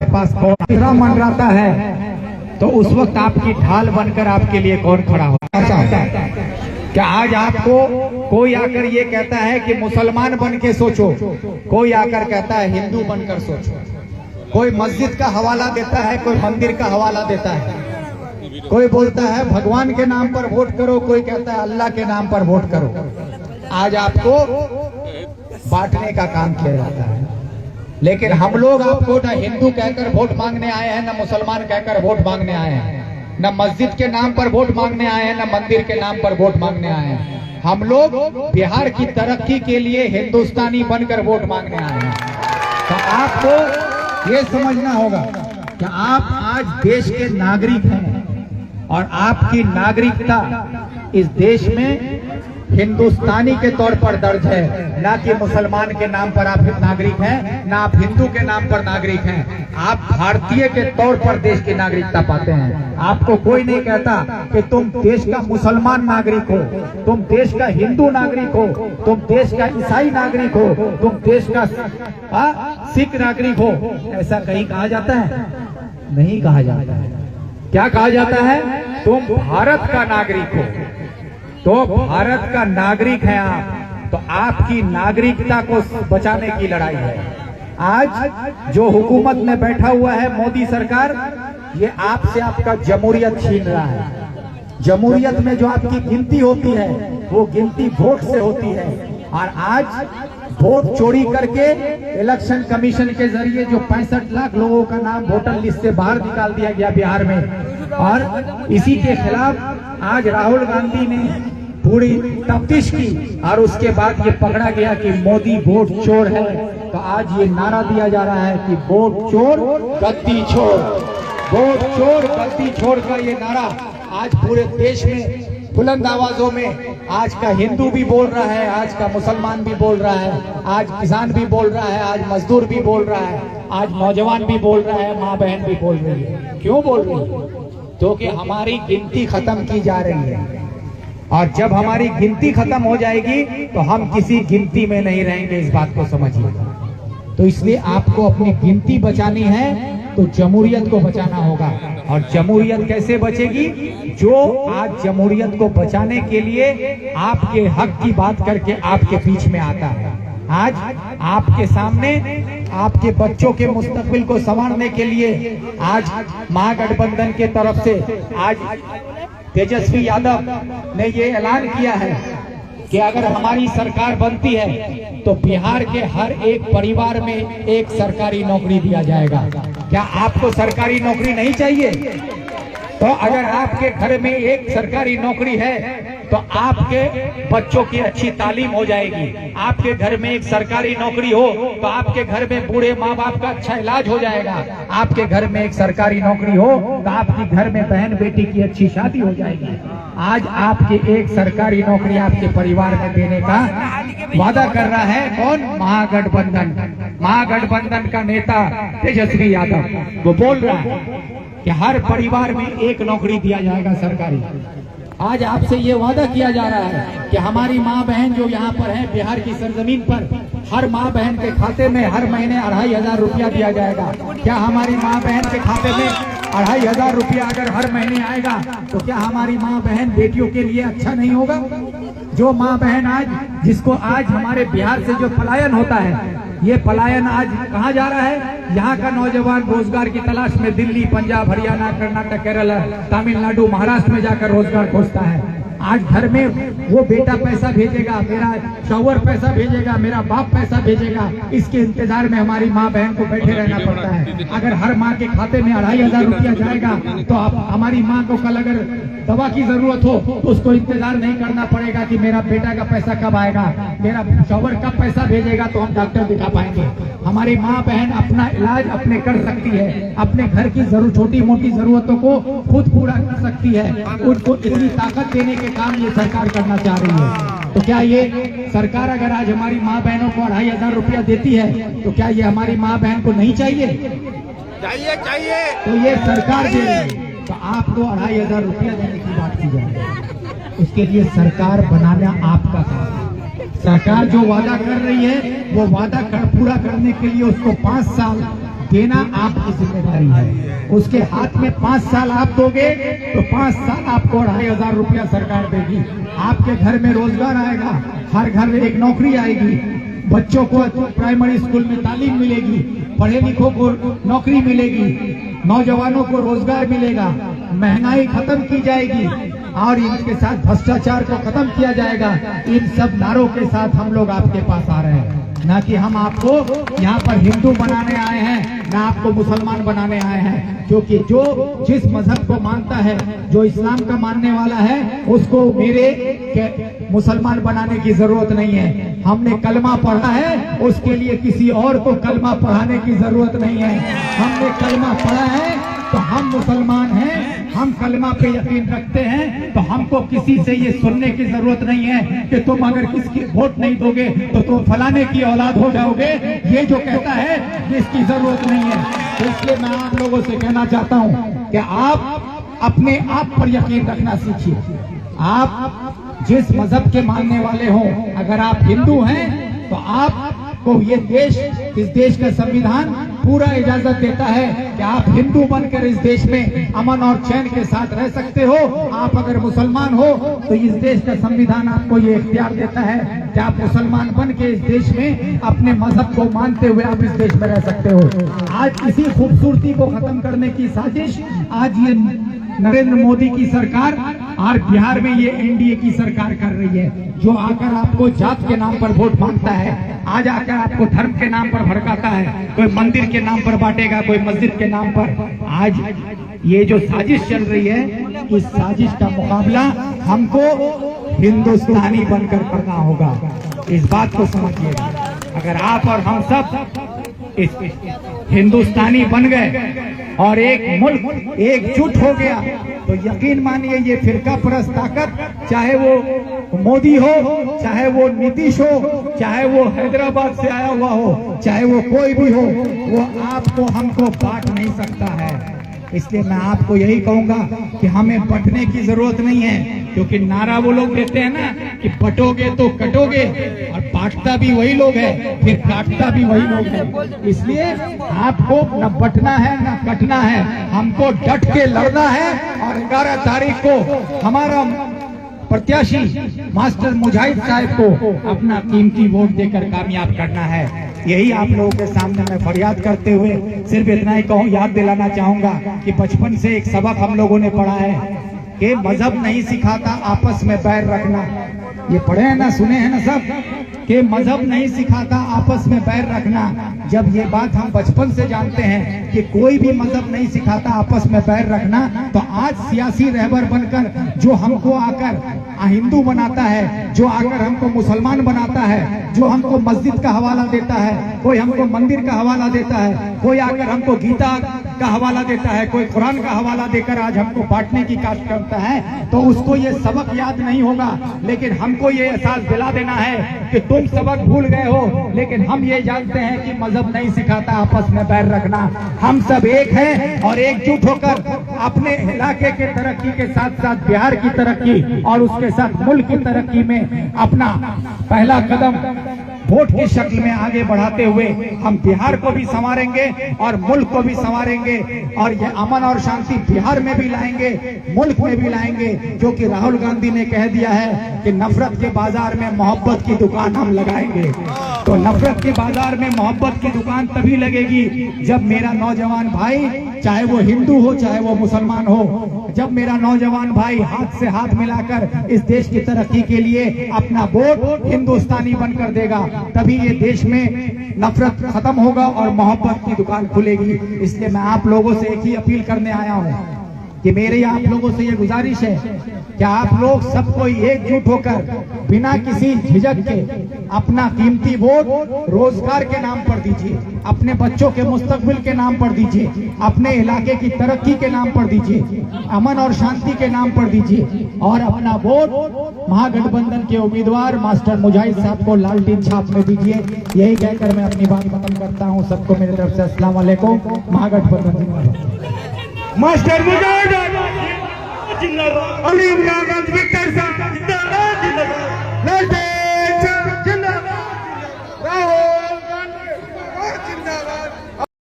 पास कौन तीसरा मंडराता है तो उस वक्त आपकी ढाल बनकर आपके लिए कौन खड़ा होता है? क्या आज आपको कोई आकर ये कहता है कि मुसलमान बन के सोचो, कोई आकर कहता है हिंदू बनकर सोचो, कोई मस्जिद का हवाला देता है, कोई मंदिर का हवाला देता है, कोई बोलता है भगवान के नाम पर वोट करो, कोई कहता है अल्लाह के नाम पर वोट करो। आज आपको बांटने का काम किया जाता है, लेकिन हम लोग आपको न हिंदू कहकर वोट मांगने आए हैं, न मुसलमान कहकर वोट मांगने आए हैं, न मस्जिद के नाम पर वोट मांगने आए हैं, न मंदिर के नाम पर वोट मांगने आए हैं। हम लोग बिहार की तरक्की के लिए हिंदुस्तानी बनकर वोट मांगने आए हैं। तो आपको ये समझना होगा कि आप आज देश के नागरिक हैं और आपकी नागरिकता इस देश में हिंदुस्तानी के तौर पर दर्ज है, ना कि मुसलमान के नाम पर आप नागरिक हैं, ना आप हिंदू के नाम पर नागरिक हैं। आप भारतीय के तौर पर देश की नागरिकता पाते हैं। आपको कोई नहीं कहता कि तुम देश का मुसलमान नागरिक हो, तुम देश का हिंदू नागरिक हो, तुम देश का ईसाई नागरिक हो, तुम देश का सिख नागरिक हो। ऐसा कहीं कहा जाता है? नहीं कहा जाता है। क्या कहा जाता है? तुम भारत का नागरिक हो, तो भारत का नागरिक है आप, तो आपकी नागरिकता को बचाने की लड़ाई है। आज जो हुकूमत में बैठा हुआ है मोदी सरकार, ये आपसे आपका जमहूरियत छीन रहा है। जमहूरियत में जो आपकी गिनती होती है वो गिनती वोट से होती है, और आज वोट चोरी करके इलेक्शन कमीशन के जरिए जो 65 लाख लोगों का नाम वोटर लिस्ट से बाहर निकाल दिया गया बिहार में, और इसी के खिलाफ आज राहुल गांधी ने पूरी तफ्तीश की और उसके बाद ये पकड़ा गया कि मोदी वोट चोर है। तो आज ये नारा दिया जा रहा है कि वोट चोर गद्दी छोड़, वोट चोर गद्दी छोड़ का ये नारा आज पूरे देश में बुलंद आवाजों में आज का हिंदू भी बोल रहा है, आज का मुसलमान भी बोल रहा है, आज किसान भी बोल रहा है, आज मजदूर भी बोल रहा है, आज नौजवान भी बोल रहा है, माँ बहन भी बोल रही है। क्यों बोल रही है? क्योंकि हमारी गिनती खत्म की जा रही है, और जब हमारी गिनती खत्म हो जाएगी तो हम किसी गिनती में नहीं रहेंगे। इस बात को समझिए। तो इसलिए आपको अपनी गिनती बचानी है तो जमहूरियत को बचाना होगा। और जमहूरियत कैसे बचेगी? जो आज जमहूरियत को बचाने के लिए आपके हक की बात करके आपके बीच में आता है। आज आपके सामने आपके बच्चों के मुस्तकबिल को संवारने के लिए आज महागठबंधन के तरफ से आज तेजस्वी यादव ने ये ऐलान किया है कि अगर हमारी सरकार बनती है तो बिहार के हर एक परिवार में एक सरकारी नौकरी दिया जाएगा। क्या आपको सरकारी नौकरी नहीं चाहिए? तो अगर आपके घर में एक सरकारी नौकरी है तो आपके बच्चों की अच्छी तालीम हो जाएगी। आपके घर में एक सरकारी नौकरी हो तो आपके घर में बूढ़े माँ बाप का अच्छा इलाज हो जाएगा। आपके घर में एक सरकारी नौकरी हो तो आपके घर में बहन बेटी की अच्छी शादी हो जाएगी। आज आपकी एक सरकारी नौकरी आपके परिवार में देने का वादा कर रहा है कौन? महागठबंधन। महागठबंधन का नेता तेजस्वी यादव वो बोल रहा है कि हर परिवार में एक नौकरी दिया जाएगा सरकारी। आज आपसे ये वादा किया जा रहा है कि हमारी माँ बहन जो यहाँ पर है बिहार की सरजमीन पर, हर माँ बहन के खाते में हर महीने 2500 रुपया दिया जाएगा। क्या हमारी माँ बहन के खाते में 2500 रुपया अगर हर महीने आएगा तो क्या हमारी माँ बहन बेटियों के लिए अच्छा नहीं होगा? जो माँ बहन आज जिसको आज हमारे बिहार से जो पलायन होता है, ये पलायन आज कहाँ जा रहा है? यहाँ का नौजवान रोजगार की तलाश में दिल्ली, पंजाब, हरियाणा, कर्नाटक, केरल, तमिलनाडु, महाराष्ट्र में जाकर रोजगार खोजता है। आज घर में वो बेटा पैसा भेजेगा, मेरा शौहर पैसा भेजेगा, मेरा बाप पैसा भेजेगा, इसके इंतजार में हमारी माँ बहन को बैठे रहना पड़ता है। अगर हर माँ के खाते में 2500 रुपया जाएगा तो हमारी माँ को कल अगर दवा की जरूरत हो तो उसको इंतजार नहीं करना पड़ेगा कि मेरा बेटा का पैसा कब आएगा, मेरा शौहर कब पैसा भेजेगा तो हम डॉक्टर दिखा पाएंगे। हमारी माँ बहन अपना इलाज अपने कर सकती है, अपने घर की छोटी मोटी जरूरतों को खुद पूरा कर सकती है। उनको इतनी ताकत देने के काम ये सरकार करना चाह रही है। तो क्या ये सरकार अगर आज हमारी माँ बहनों को 2500 रुपया देती है तो क्या ये हमारी माँ बहन को नहीं चाहिए? चाहिए। तो ये सरकार दे रही है, तो आपको 2500 रुपया देने की बात की जाए, उसके लिए सरकार बनाना आपका काम है। सरकार जो वादा कर रही है वो वादा पूरा करने के लिए उसको 5 साल देना आपकी जिम्मेदारी है। उसके हाथ में 5 साल आप दोगे तो 5 साल आपको 2500 रुपया सरकार देगी। आपके घर में रोजगार आएगा, हर घर में एक नौकरी आएगी, बच्चों को प्राइमरी स्कूल में तालीम मिलेगी, पढ़े लिखों को नौकरी मिलेगी, नौजवानों को रोजगार मिलेगा, महंगाई खत्म की जाएगी और इनके साथ भ्रष्टाचार को खत्म किया जाएगा। इन सब नारों के साथ हम लोग आपके पास आ रहे हैं, ना कि हम आपको यहाँ पर हिंदू बनाने आए हैं, ना आपको मुसलमान बनाने आए हैं। क्योंकि जो जिस मजहब को मानता है, जो इस्लाम का मानने वाला है, उसको मेरे मुसलमान बनाने की जरूरत नहीं है। हमने कलमा पढ़ा है, उसके लिए किसी और को कलमा पढ़ाने की जरूरत नहीं है। हमने कलमा पढ़ा है तो हम मुसलमान हैं, हम कलमा पे यकीन रखते हैं, तो हमको किसी से ये सुनने की जरूरत नहीं है कि तुम अगर किसकी वोट नहीं दोगे तो तुम फलाने की औलाद हो जाओगे। ये जो कहता है इसकी जरूरत नहीं है। तो इसलिए मैं आप लोगों से कहना चाहता हूँ कि आप अपने आप पर यकीन रखना सीखिए। आप जिस मजहब के मानने वाले हो, अगर आप हिंदू हैं तो आपको ये देश, इस देश का संविधान पूरा इजाजत देता है कि आप हिंदू बनकर इस देश में अमन और चैन के साथ रह सकते हो। आप अगर मुसलमान हो तो इस देश का संविधान आपको ये इख्तियार देता है कि आप मुसलमान बन के इस देश में अपने मजहब को मानते हुए आप इस देश में रह सकते हो। आज इसी खूबसूरती को खत्म करने की साजिश आज ये नरेंद्र मोदी की सरकार और बिहार में ये एनडीए की सरकार कर रही है, जो आकर आपको जात के नाम पर वोट मांगता है, आज आकर आपको धर्म के नाम पर भड़काता है, कोई मंदिर के नाम पर बांटेगा, कोई मस्जिद के नाम पर। आज ये जो साजिश चल रही है, इस साजिश का मुकाबला हमको हिंदुस्तानी बनकर करना होगा। इस बात को समझिएगा। अगर आप और हम सब इस हिंदुस्तानी बन गए और एक मुल्क एकजुट हो गया तो यकीन मानिए ये फिरका परस्त ताकत, चाहे वो मोदी हो, चाहे वो नीतीश हो, चाहे वो हैदराबाद से आया हुआ हो, चाहे वो कोई भी हो, वो आपको हमको बांट नहीं सकता है। इसलिए मैं आपको यही कहूंगा कि हमें बंटने की जरूरत नहीं है, क्योंकि नारा वो लोग देते हैं ना कि बटोगे तो कटोगे, और बांटता भी वही लोग है, फिर काटता भी वही लोग है। इसलिए आपको न बंटना है न कटना है, हमको डट के लड़ना है और 11 तारीख को हमारा प्रत्याशी मास्टर मुजाहिद साहब को अपना कीमती वोट देकर कामयाब करना है। यही आप लोगों के सामने मैं फरियाद करते हुए सिर्फ इतना ही कहूँ, याद दिलाना चाहूंगा कि बचपन से एक सबक हम लोगों ने पढ़ा है कि मजहब नहीं सिखाता आपस में बैर रखना। ये पढ़े हैं ना, सुने हैं ना सब, कि मजहब नहीं सिखाता आपस में बैर रखना। जब ये बात हम बचपन से जानते हैं कि कोई भी मजहब नहीं सिखाता आपस में बैर रखना, तो आज सियासी रहबर बनकर जो हमको आकर हिंदू बनाता है, जो आकर हमको मुसलमान बनाता है, जो हमको मस्जिद का हवाला देता है, कोई हमको मंदिर का हवाला देता है, कोई आकर हमको गीता का हवाला देता है, कोई कुरान का हवाला देकर आज हमको बांटने की कास्ट करता है, तो उसको ये सबक याद नहीं होगा। लेकिन हमको ये एहसास दिला देना है कि तुम सबक भूल गए हो, लेकिन हम ये जानते हैं कि मजहब नहीं सिखाता आपस में बैर रखना। हम सब एक हैं और एकजुट होकर अपने इलाके के तरक्की के साथ साथ बिहार की तरक्की और उसके साथ मुल्क की तरक्की में अपना पहला कदम वोट की शक्ल में आगे बढ़ाते हुए हम बिहार को भी संवारेंगे और मुल्क को भी संवारेंगे, और ये अमन और शांति बिहार में भी लाएंगे, मुल्क में भी लाएंगे। क्योंकि राहुल गांधी ने कह दिया है कि नफरत के बाजार में मोहब्बत की दुकान हम लगाएंगे। तो नफरत के बाजार में मोहब्बत की दुकान तभी लगेगी जब मेरा नौजवान भाई, चाहे वो हिंदू हो चाहे वो मुसलमान हो, जब मेरा नौजवान भाई हाथ से हाथ मिलाकर इस देश की तरक्की के लिए अपना वोट हिंदुस्तानी बनकर देगा, तभी ये देश में नफरत खत्म होगा और मोहब्बत की दुकान खुलेगी। इसलिए मैं आप लोगों से एक ही अपील करने आया हूँ कि मेरी आप लोगों से ये गुजारिश है कि आप लोग सबको एकजुट होकर बिना किसी झिझक के अपना कीमती वोट रोजगार के नाम पर दीजिए, अपने बच्चों के मुस्तकबिल के नाम पर दीजिए, अपने इलाके की तरक्की के नाम पर दीजिए, अमन और शांति के नाम पर दीजिए, और अपना वोट महागठबंधन के उम्मीदवार मास्टर मुजाहिद साहब को लालटेन छाप में दीजिए। यही कहकर मैं अपनी बात खत्म करता हूँ। सबको मेरी तरफ से अस्सलाम वालेकुम। महागठबंधन जिंदाबाद। मास्टर मुजाहिद जिंदाबाद। अली इमरान विक्टर साहब जिंदाबाद जिंदाबाद।